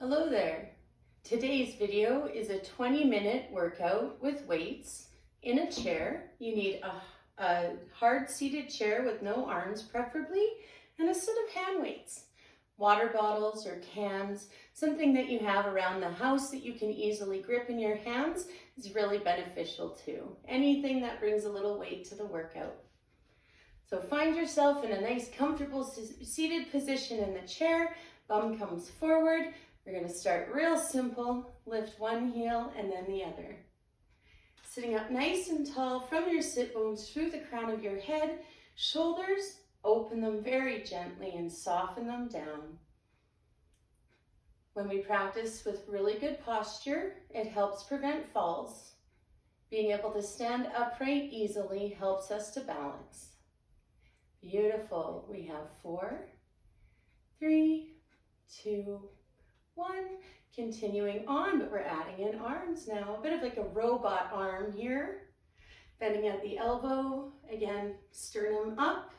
Hello there. Today's video is a 20-minute workout with weights in a chair. You need a hard seated chair with no arms preferably, and a set of hand weights. Water bottles or cans, something that you have around the house that you can easily grip in your hands is really beneficial too. Anything that brings a little weight to the workout. So find yourself in a nice comfortable seated position in the chair. Bum comes forward. We're going to start real simple. Lift one heel and then the other. Sitting up nice and tall from your sit bones through the crown of your head. Shoulders, open them very gently and soften them down. When we practice with really good posture, it helps prevent falls. Being able to stand upright easily helps us to balance. Beautiful. We have 4, 3, 2, 1. Continuing on, but we're adding in arms now. A bit of like a robot arm here. Bending at the elbow. Again, sternum up.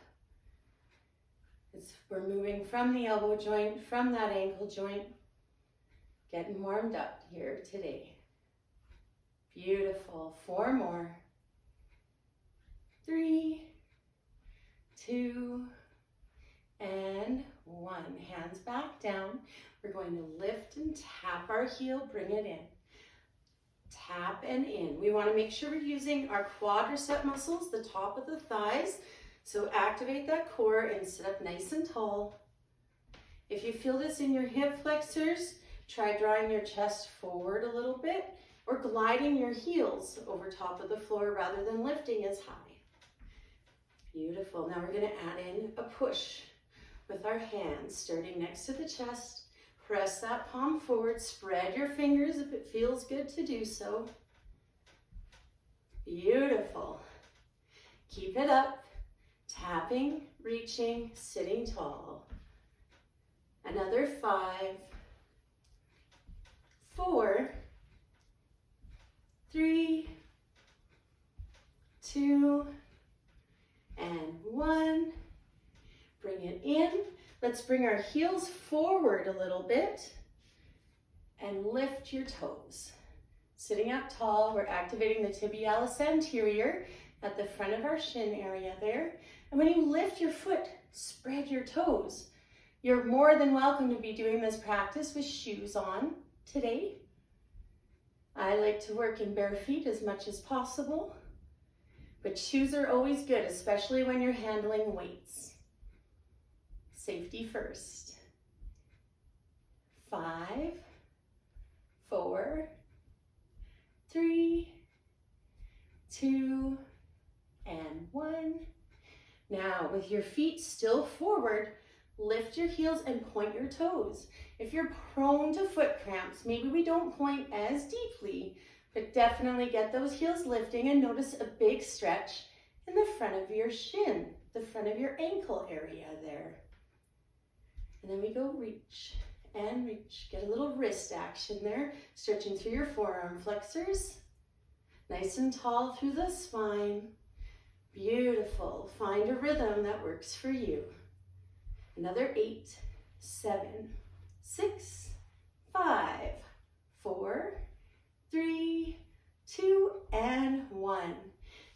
We're moving from the elbow joint, from that ankle joint. Getting warmed up here today. Beautiful. 4 more. 3, 2, and 1. Hands back down. We're going to lift and tap our heel, bring it in. Tap and in. We want to make sure we're using our quadricep muscles, the top of the thighs. So activate that core and sit up nice and tall. If you feel this in your hip flexors, try drawing your chest forward a little bit or gliding your heels over top of the floor rather than lifting as high. Beautiful. Now we're going to add in a push with our hands starting next to the chest. Press that palm forward. Spread your fingers if it feels good to do so. Beautiful. Keep it up. Tapping, reaching, sitting tall. Another 5, 4, 3, 2, and 1. Bring it in. Let's bring our heels forward a little bit and lift your toes. Sitting up tall, we're activating the tibialis anterior at the front of our shin area there. And when you lift your foot, spread your toes. You're more than welcome to be doing this practice with shoes on today. I like to work in bare feet as much as possible, but shoes are always good, especially when you're handling weights. Safety first. 5, 4, 3, 2, and 1. Now, with your feet still forward, lift your heels and point your toes. If you're prone to foot cramps, maybe we don't point as deeply, but definitely get those heels lifting and notice a big stretch in the front of your shin, the front of your ankle area there. And then we go reach and reach. Get a little wrist action there, stretching through your forearm flexors. Nice and tall through the spine. Beautiful. Find a rhythm that works for you. Another 8, 7, 6, 5, 4, 3, 2, and 1.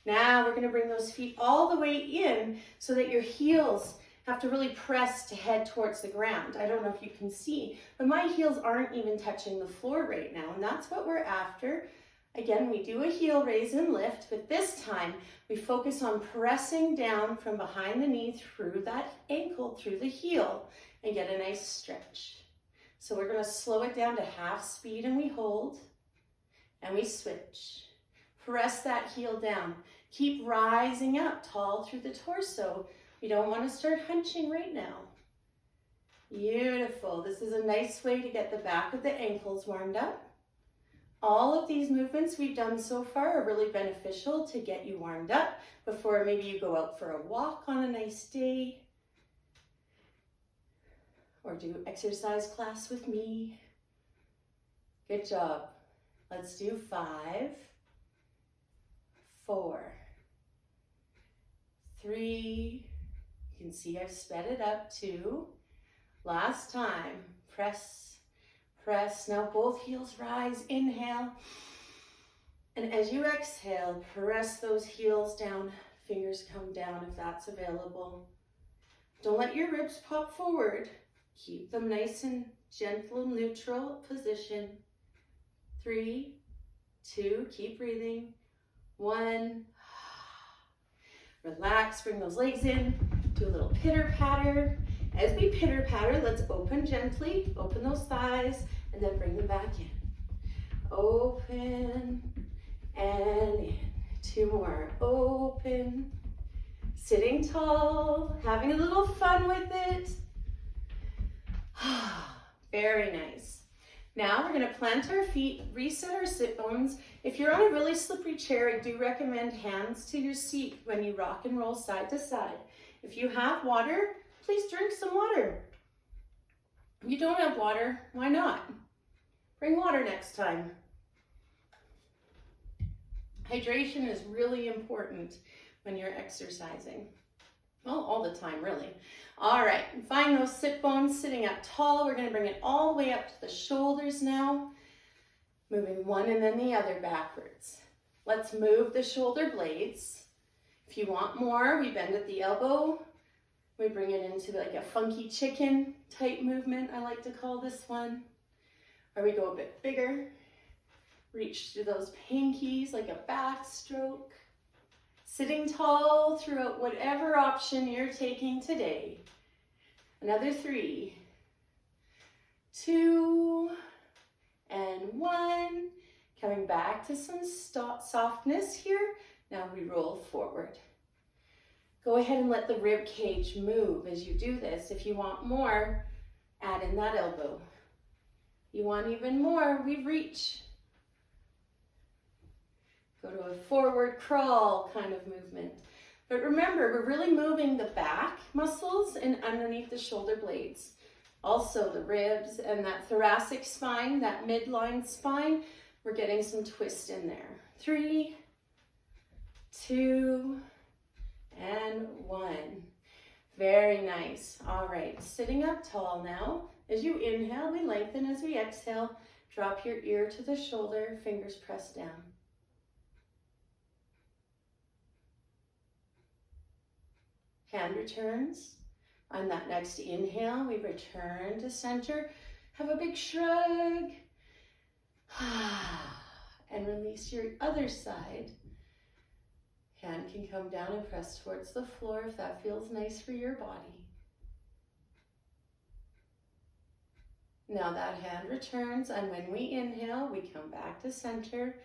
Now we're going to bring those feet all the way in so that your heels have to really press to head towards the ground. I don't know if you can see, but my heels aren't even touching the floor right now, and that's what we're after. Again, we do a heel raise and lift, but this time we focus on pressing down from behind the knee through that ankle, through the heel, and get a nice stretch. So we're going to slow it down to half speed, and we hold, and we switch. Press that heel down. Keep rising up tall through the torso. We don't want to start hunching right now. Beautiful. This is a nice way to get the back of the ankles warmed up. All of these movements we've done so far are really beneficial to get you warmed up before maybe you go out for a walk on a nice day or do exercise class with me. Good job. Let's do 5, 4, 3, you can see I've sped it up, 2, last time, press press. Now both heels rise, inhale. And as you exhale, press those heels down, fingers come down if that's available. Don't let your ribs pop forward. Keep them nice and gentle, neutral position. 3, 2, keep breathing. 1, relax, bring those legs in, do a little pitter patter. As we pitter patter, let's open gently, open those thighs, and then bring them back in. Open and in. 2 more, open. Sitting tall, having a little fun with it. Very nice. Now we're gonna plant our feet, reset our sit bones. If you're on a really slippery chair, I do recommend hands to your seat when you rock and roll side to side. If you have water, please drink some water. If you don't have water, why not? Bring water next time. Hydration is really important when you're exercising. Well, all the time, really. All right, find those sit bones sitting up tall. We're gonna bring it all the way up to the shoulders now. Moving one and then the other backwards. Let's move the shoulder blades. If you want more, we bend at the elbow. We bring it into like a funky chicken type movement, I like to call this one. Or we go a bit bigger. Reach through those pinkies like a backstroke. Sitting tall throughout whatever option you're taking today. Another 3, 2, and 1. Coming back to some softness here. Now we roll forward. Go ahead and let the rib cage move as you do this. If you want more, add in that elbow. You want even more, we reach. Go to a forward crawl kind of movement. But remember, we're really moving the back muscles and underneath the shoulder blades. Also the ribs and that thoracic spine, that midline spine, we're getting some twist in there. 3, 2, and 1. Very nice. All right, sitting up tall now. As you inhale, we lengthen. As we exhale, drop your ear to the shoulder, fingers pressed down. Hand returns. On that next inhale, we return to center. Have a big shrug. And release your other side. Hand can come down and press towards the floor if that feels nice for your body. Now that hand returns, and when we inhale, we come back to center.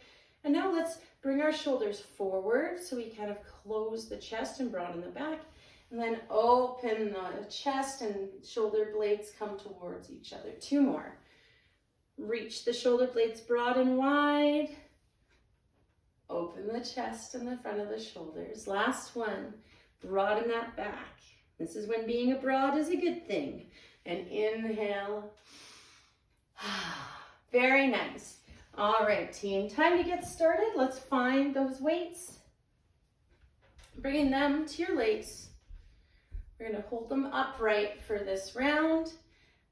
And now let's bring our shoulders forward so we kind of close the chest and broaden the back. And then open the chest and shoulder blades come towards each other. 2 more. Reach the shoulder blades broad and wide. Open the chest and the front of the shoulders. Last one. Broaden that back. This is when being abroad is a good thing. And inhale. Very nice. All right, team. Time to get started. Let's find those weights. Bringing them to your legs. We're going to hold them upright for this round.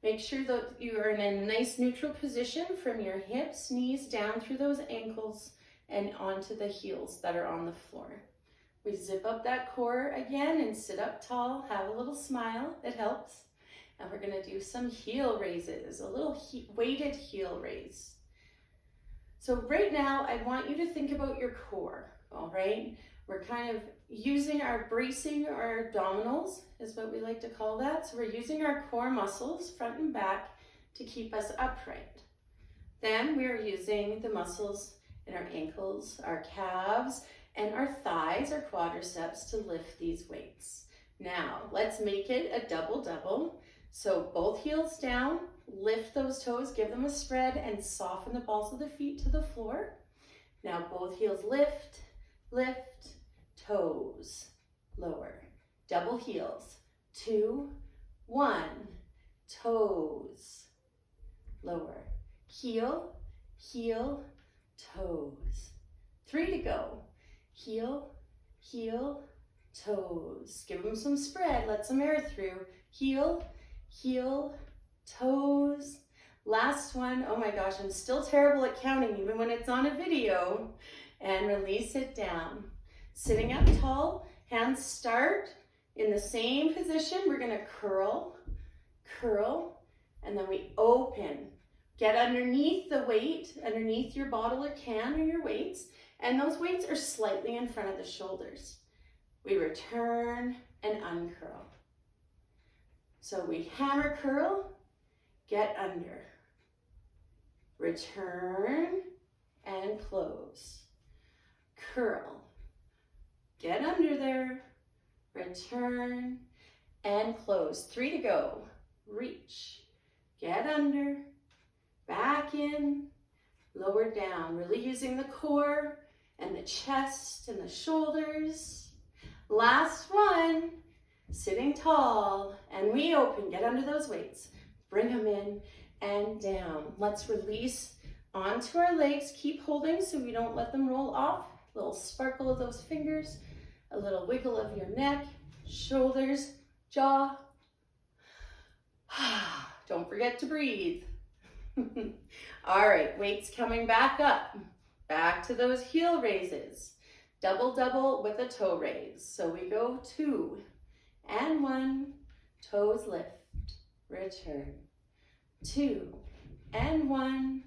Make sure that you are in a nice neutral position from your hips, knees down through those ankles and onto the heels that are on the floor. We zip up that core again and sit up tall. Have a little smile. It helps. And we're going to do some heel raises, a little weighted heel raise. So right now, I want you to think about your core, all right? We're kind of bracing our abdominals is what we like to call that. So we're using our core muscles, front and back, to keep us upright. Then we're using the muscles in our ankles, our calves, and our thighs, our quadriceps, to lift these weights. Now, let's make it a double-double. So both heels down, lift those toes, give them a spread, and soften the balls of the feet to the floor. Now both heels lift, lift, toes, lower. Double heels. 2, 1, toes, lower. Heel, heel, toes. 3 to go. Heel, heel, toes. Give them some spread. Let some air through. Heel, heel, toes. Last one. Oh my gosh, I'm still terrible at counting even when it's on a video. And release it down. Sitting up tall, hands start in the same position. We're gonna curl, curl, and then we open. Get underneath the weight, underneath your bottle or can or your weights, and those weights are slightly in front of the shoulders. We return and uncurl. So we hammer curl, get under. Return and close. Curl, get under there, return and close. 3 to go. Reach, get under, back in, lower down. Really using the core and the chest and the shoulders. Last one, sitting tall, and we open. Get under those weights. Bring them in and down. Let's release onto our legs. Keep holding so we don't let them roll off. A little sparkle of those fingers, a little wiggle of your neck, shoulders, jaw. Don't forget to breathe. All right, weights coming back up. Back to those heel raises. Double, double with a toe raise. So we go 2 and 1, toes lift, return. 2 and 1,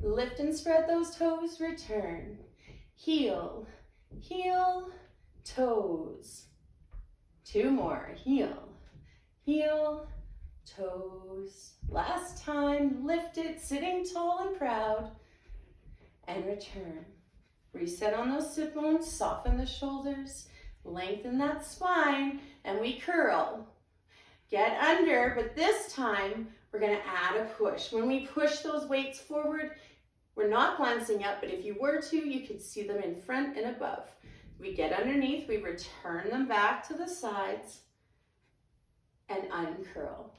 lift and spread those toes, return. Heel, heel, toes. 2 more, heel, heel, toes. Last time, lift it, sitting tall and proud, and return. Reset on those sit bones, soften the shoulders, lengthen that spine, and we curl. Get under, but this time, we're gonna add a push. When we push those weights forward, we're not glancing up, but if you were to, you could see them in front and above. We get underneath, we return them back to the sides, and uncurl.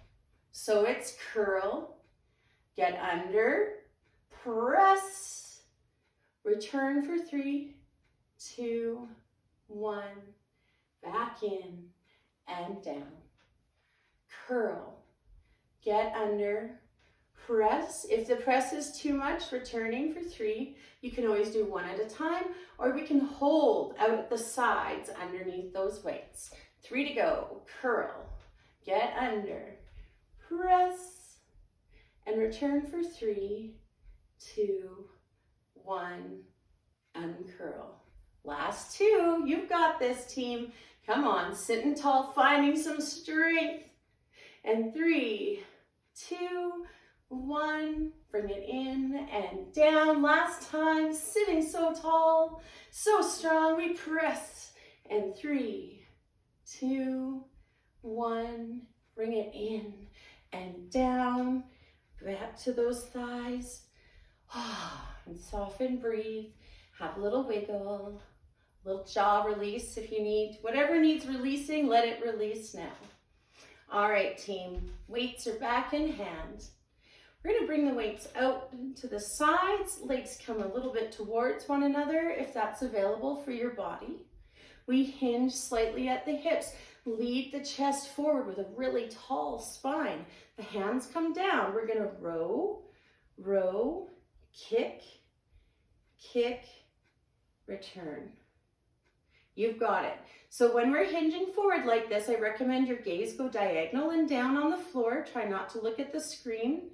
So it's curl, get under, press, return for 3, 2, 1, back in and down. Curl, get under, press. If the press is too much, returning for 3. You can always do 1 at a time, or we can hold out at the sides underneath those weights. 3 to go. Curl, get under, press, and return for 3, 2, 1, uncurl. Last 2. You've got this, team. Come on, sitting tall, finding some strength. And 3, 2, 1, bring it in and down. Last time, sitting so tall, so strong, we press. And 3, 2, 1, bring it in and down. Back to those thighs. And soften, breathe. Have a little wiggle, little jaw release if you need. Whatever needs releasing, let it release now. All right, team, weights are back in hand. We're gonna bring the weights out to the sides, legs come a little bit towards one another if that's available for your body. We hinge slightly at the hips, lead the chest forward with a really tall spine. The hands come down. We're gonna row, row, kick, kick, return. You've got it. So when we're hinging forward like this, I recommend your gaze go diagonal and down on the floor. Try not to look at the screen.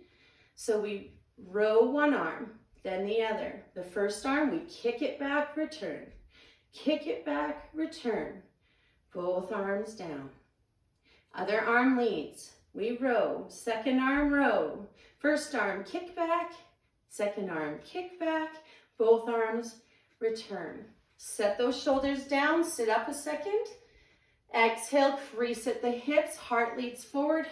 So we row one arm, then the other. The first arm, we kick it back, return. Kick it back, return. Both arms down. Other arm leads. We row. Second arm, row. First arm, kick back. Second arm, kick back. Both arms, return. Set those shoulders down, sit up a second. Exhale, crease at the hips, heart leads forward.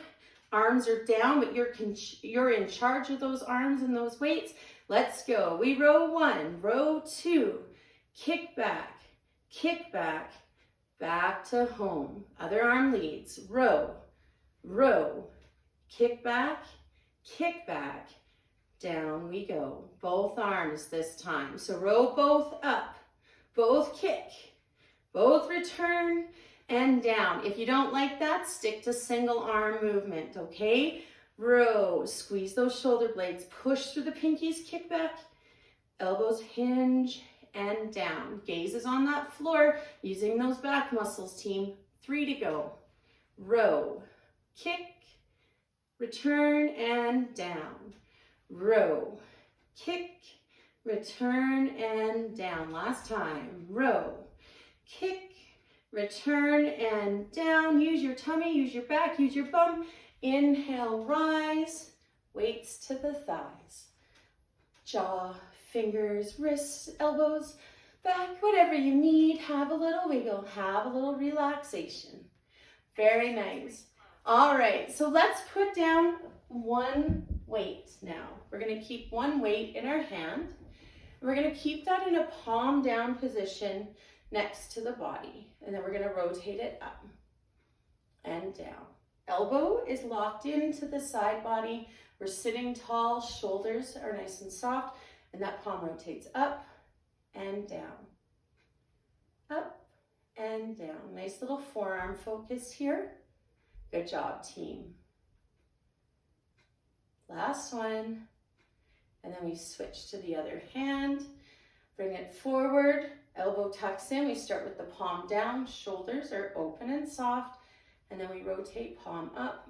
Arms are down, but you're in charge of those arms and those weights. Let's go. We row 1, row 2, kick back, back to home. Other arm leads. Row, row, kick back, down we go. Both arms this time. So row both up. Both kick, both return, and down. If you don't like that, stick to single arm movement, okay? row. Squeeze those shoulder blades, push through the pinkies, kick back, elbows hinge and down. Gaze is on that floor, using those back muscles, team. 3 to go. Row, kick, return and down. Row, kick, return and down. Last time. Row, kick, return and down. Use your tummy, use your back, use your bum. Inhale, rise, weights to the thighs. Jaw, fingers, wrists, elbows, back, whatever you need. Have a little wiggle, have a little relaxation. Very nice. All right, so let's put down one weight now. We're gonna keep one weight in our hand. We're gonna keep that in a palm down position next to the body. And then we're gonna rotate it up and down. Elbow is locked into the side body. We're sitting tall, shoulders are nice and soft, and that palm rotates up and down. Up and down. Nice little forearm focus here. Good job, team. Last one. And then we switch to the other hand. Bring it forward. Elbow tucks in. We start with the palm down. Shoulders are open and soft. And then we rotate palm up,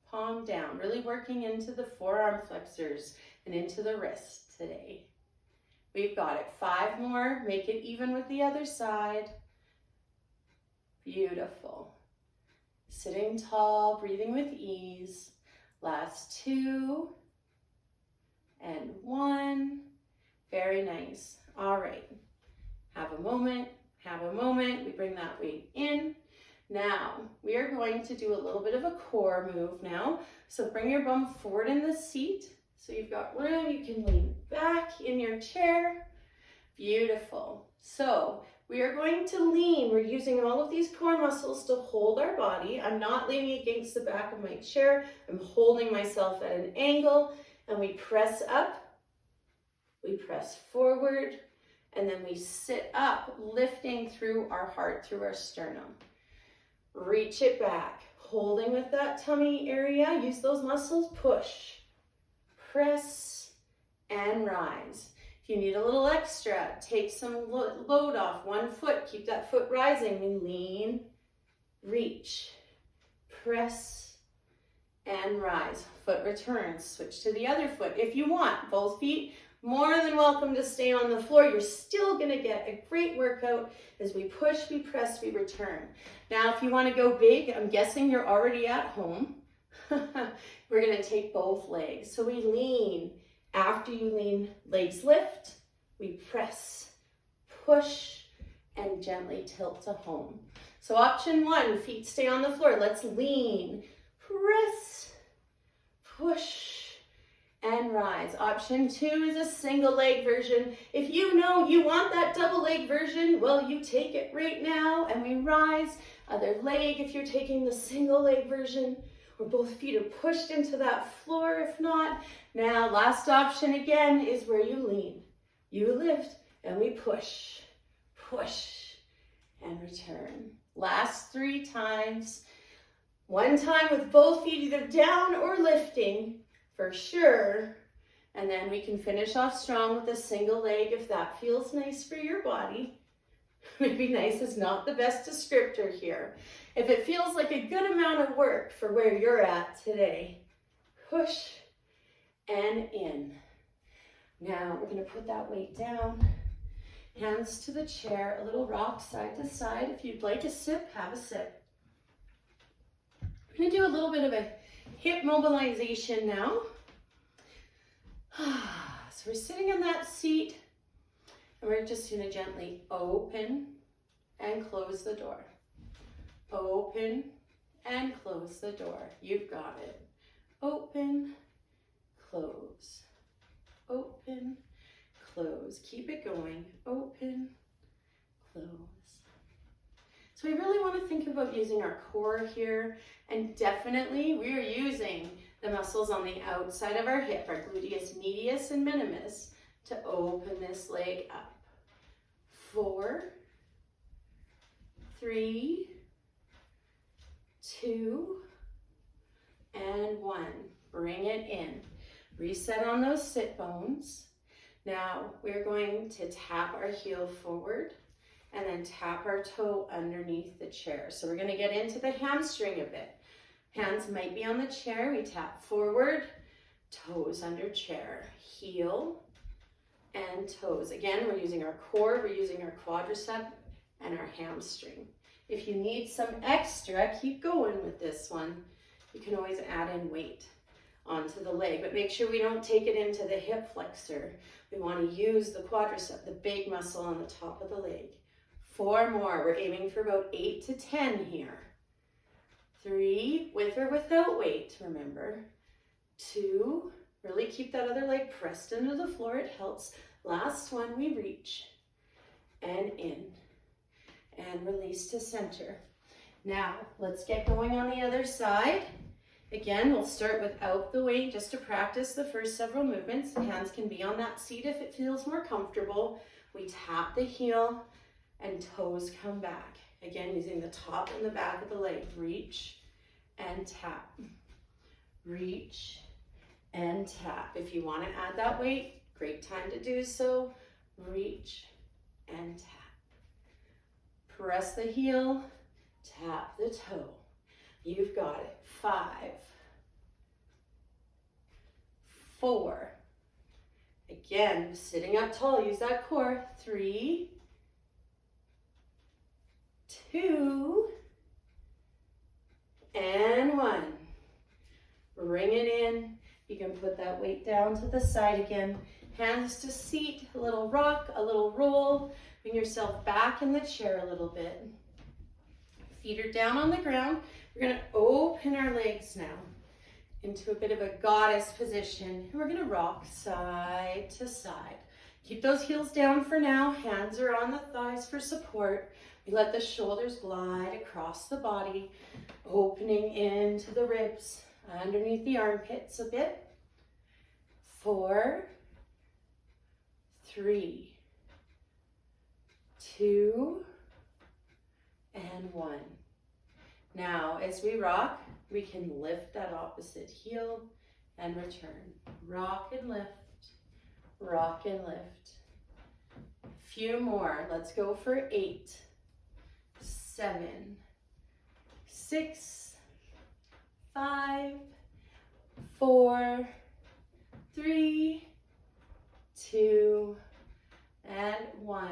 palm down. Really working into the forearm flexors and into the wrist today. We've got it. 5 more. Make it even with the other side. Beautiful. Sitting tall, breathing with ease. Last 2 and 1. Very nice. All right. Have a moment, have a moment. We bring that weight in. Now, we are going to do a little bit of a core move now. So bring your bum forward in the seat. So you've got room, you can lean back in your chair. Beautiful. So we are going to lean. We're using all of these core muscles to hold our body. I'm not leaning against the back of my chair. I'm holding myself at an angle, and we press up, we press forward, and then we sit up, lifting through our heart, through our sternum. Reach it back, holding with that tummy area. Use those muscles, push, press, and rise. If you need a little extra, take some load off one foot. Keep that foot rising. We lean, reach, press, and rise. Foot returns. Switch to the other foot. If you want, both feet more than welcome to stay on the floor. You're still going to get a great workout as we push, we press, we return. Now, if you want to go big, I'm guessing you're already at home. We're going to take both legs. So we lean. After you lean, legs lift. We press, push, and gently tilt to home. So option 1, feet stay on the floor. Let's lean, press, push, and rise. Option 2 is a single leg version. If you know you want that double leg version, well, you take it right now and we rise. Other leg if you're taking the single leg version, or both feet are pushed into that floor if not. Now, last option again is where you lean. You lift and we push, push, and return. Last 3 times. One time with both feet either down or lifting. For sure. And then we can finish off strong with a single leg if that feels nice for your body. Maybe nice is not the best descriptor here. If it feels like a good amount of work for where you're at today, push and in. Now we're going to put that weight down. Hands to the chair, a little rock side to side. If you'd like a sip, have a sip. We're going to do a little bit of a hip mobilization now. So we're sitting in that seat and we're just going to gently open and close the door. Open and close the door. You've got it. Open, close. Open, close. Keep it going. Open, close. So we really want to think about using our core here, and definitely we are using the muscles on the outside of our hip, our gluteus medius and minimus, to open this leg up. 4, 3, 2, and 1. Bring it in. Reset on those sit bones. Now we're going to tap our heel forward and then tap our toe underneath the chair. So we're gonna get into the hamstring a bit. Hands might be on the chair. We tap forward, toes under chair, heel and toes. Again, we're using our core, we're using our quadricep and our hamstring. If you need some extra, keep going with this one. You can always add in weight onto the leg, but make sure we don't take it into the hip flexor. We want to use the quadricep, the big muscle on the top of the leg. 4 more. We're aiming for about 8 to 10 here. 3, with or without weight, remember. 2, really keep that other leg pressed into the floor. It helps. Last one, we reach and in and release to center. Now, let's get going on the other side. Again, we'll start without the weight just to practice the first several movements. Hands can be on that seat if it feels more comfortable. We tap the heel and toes come back. Again, using the top and the back of the leg. Reach and tap. Reach and tap. If you want to add that weight, great time to do so. Reach and tap. Press the heel, tap the toe. You've got it. 5, 4. Again, sitting up tall, use that core. 3, 2, and 1. Bring it in. You can put that weight down to the side again. Hands to seat, a little rock, a little roll. Bring yourself back in the chair a little bit. Feet are down on the ground. We're going to open our legs now into a bit of a goddess position. And we're going to rock side to side. Keep those heels down for now. Hands are on the thighs for support. We let the shoulders glide across the body, opening into the ribs, underneath the armpits a bit. 4, 3, 2, and 1. Now, as we rock, we can lift that opposite heel and return. Rock and lift, rock and lift. A few more. Let's go for 8, 7, 6, 5, 4, 3, 2, and 1.